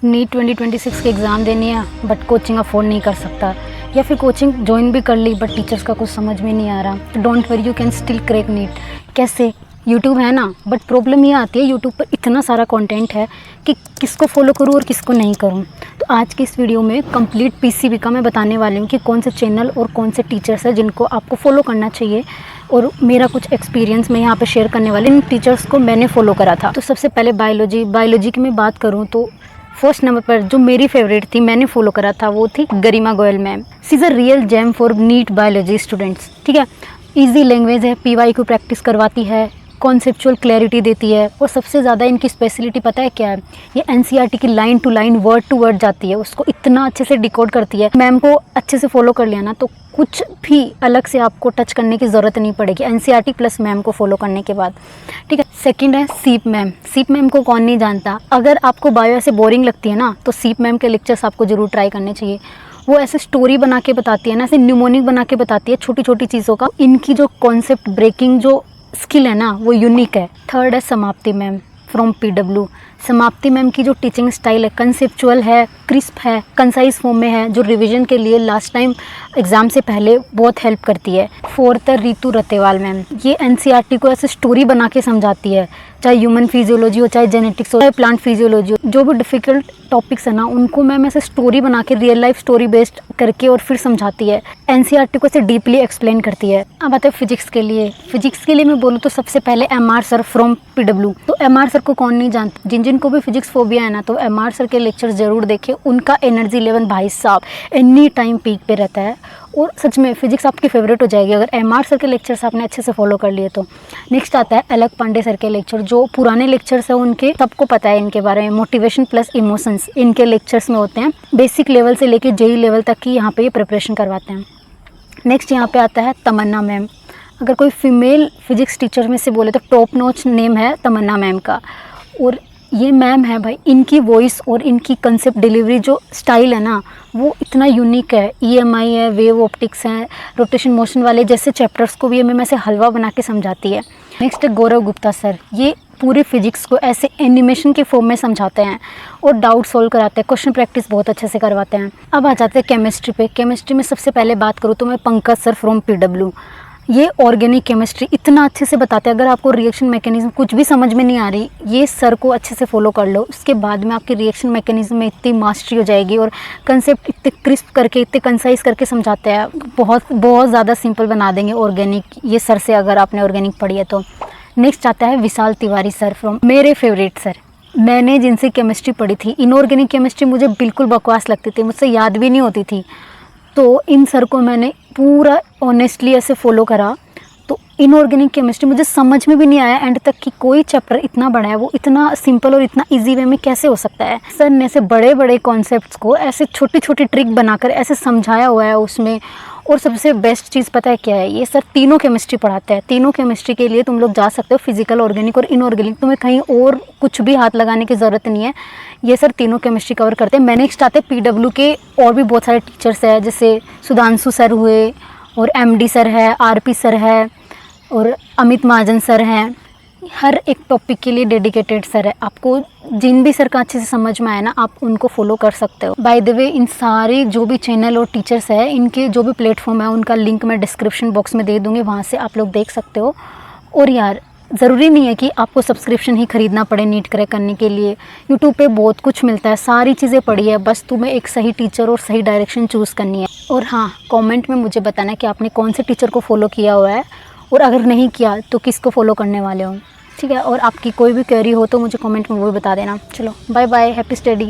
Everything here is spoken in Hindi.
नीट 2026 के एग्ज़ाम देनी है बट कोचिंग अफोर्ड नहीं कर सकता, या फिर कोचिंग ज्वाइन भी कर ली बट टीचर्स का कुछ समझ में नहीं आ रहा, तो don't worry, you can still crack NEET. कैसे? यूट्यूब है ना, बट प्रॉब्लम ये आती है यूट्यूब पर इतना सारा कंटेंट है कि किसको फॉलो करूँ और किसको नहीं करूँ। तो आज की इस वीडियो में कंप्लीट पीसीबी का मैं बताने वाली हूँ कि कौन से चैनल और कौन से टीचर्स हैं जिनको आपको फॉलो करना चाहिए, और मेरा कुछ एक्सपीरियंस मैं यहाँ पे शेयर करने वाली। इन टीचर्स को मैंने फॉलो करा था। तो सबसे पहले बायोलॉजी की मैं बात करूँ तो फर्स्ट नंबर पर जो मेरी फेवरेट थी, मैंने फॉलो करा था, वो थी Garima Goyal ma'am. She is a real gem for NEET biology students. ठीक है, ईजी लैंग्वेज है, PYQ प्रैक्टिस करवाती है, कॉन्सेप्चुअल क्लैरिटी देती है, और सबसे ज़्यादा इनकी स्पेशलिटी पता है क्या है? ये NCERT की line to line word to word जाती है, उसको इतना अच्छे से डिकोड करती है। मैम को अच्छे से फॉलो कर लिया ना तो कुछ भी अलग से आपको टच करने की ज़रूरत नहीं पड़ेगी NCERT प्लस मैम को फॉलो करने के बाद। ठीक है, सेकंड है सीप मैम। सीप मैम को कौन नहीं जानता। अगर आपको बायो ऐसे बोरिंग लगती है ना तो सीप मैम के लेक्चर्स आपको ज़रूर ट्राई करने चाहिए। वो ऐसे स्टोरी बना के बताती है ना, ऐसे न्यूमोनिक बना के बताती है छोटी छोटी चीज़ों का। इनकी जो कॉन्सेप्ट ब्रेकिंग जो स्किल है ना वो यूनिक है। थर्ड है समाप्ति मैम फ्रॉम PW। समाप्ति मैम की जो टीचिंग स्टाइल है, कंसेप्चुअल है, क्रिस्प है, कंसाइज फॉर्म में है, जो रिवीजन के लिए लास्ट टाइम एग्जाम से पहले बहुत हेल्प करती है। फोर्थ है रितु रतेवाल मैम। ये NCERT को ऐसे स्टोरी बना के समझाती है, चाहे ह्यूमन फिजियोलॉजी हो, चाहे जेनेटिक्स हो, चाहे प्लांट फिजियोलॉजी हो। जो भी डिफ़िकल्ट टॉपिक्स है ना उनको मैम ऐसे स्टोरी बना के रियल लाइफ स्टोरी बेस्ड करके और फिर समझाती है। NCERT को ऐसे डीपली एक्सप्लेन करती है। अब आते हैं फिजिक्स के लिए। फिजिक्स के लिए मैं बोलूँ तो सबसे पहले MR सर फ्रॉम PW। तो MR सर को कौन नहीं जानता। जिन को भी फिजिक्स फोबिया है ना तो MR सर के लेक्चर ज़रूर देखें। उनका एनर्जी लेवल भाई साहब एनी टाइम पीक पे रहता है, और सच में फिजिक्स आपकी फेवरेट हो जाएगी अगर MR सर के लेक्चर्स आपने अच्छे से फॉलो कर लिए तो। नेक्स्ट आता है अलक पांडे सर के लेक्चर। जो पुराने लेक्चर्स हैं उनके सबको पता है इनके बारे में, मोटिवेशन प्लस इमोशंस इनके लेक्चर्स में होते हैं। बेसिक लेवल से लेके JEE लेवल तक की यहाँ पे ये प्रिपरेशन करवाते हैं। नेक्स्ट यहाँ पे आता है तमन्ना मैम। अगर कोई फीमेल फिजिक्स टीचर में से बोले तो टॉप नॉच नेम है तमन्ना मैम का। और ये मैम है भाई, इनकी वॉइस और इनकी कंसेप्ट डिलीवरी जो स्टाइल है ना वो इतना यूनिक है। EMI है, वेव ऑप्टिक्स है, रोटेशन मोशन वाले जैसे चैप्टर्स को भी ये मैम ऐसे हलवा बना के समझाती है। नेक्स्ट है गौरव गुप्ता सर। ये पूरे फिजिक्स को ऐसे एनिमेशन के फॉर्म में समझाते हैं और डाउट सॉल्व कराते हैं, क्वेश्चन प्रैक्टिस बहुत अच्छे से करवाते हैं। अब आ जाते हैं केमिस्ट्री पे। केमिस्ट्री में सबसे पहले बात करूँ तो मैं पंकज सर फ्रॉम PW। ये ऑर्गेनिक केमिस्ट्री इतना अच्छे से बताते हैं। अगर आपको रिएक्शन मैकेनिज्म कुछ भी समझ में नहीं आ रही, ये सर को अच्छे से फॉलो कर लो, उसके बाद में आपकी रिएक्शन मैकेनिज्म में इतनी मास्टरी हो जाएगी, और कंसेप्ट इतने क्रिस्प करके इतने कंसाइज करके समझाते हैं, बहुत बहुत ज़्यादा सिंपल बना देंगे ऑर्गेनिक ये सर से, अगर आपने ऑर्गेनिक पढ़ी है तो। नेक्स्ट आता है विशाल तिवारी सर फ्रॉम, मेरे फेवरेट सर। मैंने जिनसे केमिस्ट्री पढ़ी थी, इनऑर्गेनिक केमिस्ट्री मुझे बिल्कुल बकवास लगती थी, मुझसे याद भी नहीं होती थी, तो इन सर को मैंने पूरा ऑनेस्टली ऐसे फॉलो करा। तो इनऑर्गेनिक केमिस्ट्री मुझे समझ में भी नहीं आया एंड तक कि कोई चैप्टर इतना बड़ा है वो इतना सिंपल और इतना इजी वे में कैसे हो सकता है। सर ने ऐसे बड़े बड़े कॉन्सेप्ट्स को ऐसे छोटी छोटी ट्रिक बनाकर ऐसे समझाया हुआ है उसमें। और सबसे बेस्ट चीज़ पता है क्या है? ये सर तीनों केमिस्ट्री पढ़ाते हैं। तीनों केमिस्ट्री के लिए तुम लोग जा सकते हो, फिजिकल, ऑर्गेनिक और इनऑर्गेनिक। तुम्हें कहीं और कुछ भी हाथ लगाने की ज़रूरत नहीं है, ये सर तीनों केमिस्ट्री कवर करते हैं। मैंने नेक्स्ट आते PW के और भी बहुत सारे टीचर्स हैं, जैसे सुधांशु सर हुए, और MD सर है, RP सर है, और अमित महाजन सर हैं। हर एक टॉपिक के लिए डेडिकेटेड सर है। आपको जिन भी सर का अच्छे से समझ में आए ना आप उनको फॉलो कर सकते हो। बाय द वे इन सारे जो भी चैनल और टीचर्स है, इनके जो भी प्लेटफॉर्म है उनका लिंक मैं डिस्क्रिप्शन बॉक्स में दे दूँगी, वहाँ से आप लोग देख सकते हो। और यार ज़रूरी नहीं है कि आपको सब्सक्रिप्शन ही ख़रीदना पड़े नीट क्रैक करने के लिए। यूट्यूब पे बहुत कुछ मिलता है, सारी चीज़ें पढ़ी है, बस तुम्हें एक सही टीचर और सही डायरेक्शन चूज़ करनी है। और हाँ, कमेंट में मुझे बताना कि आपने कौन से टीचर को फॉलो किया हुआ है, और अगर नहीं किया तो किसको फॉलो करने वाले हो। ठीक है, और आपकी कोई भी क्वेरी हो तो मुझे कमेंट में वो भी बता देना। चलो बाय बाय, हैप्पी स्टडी।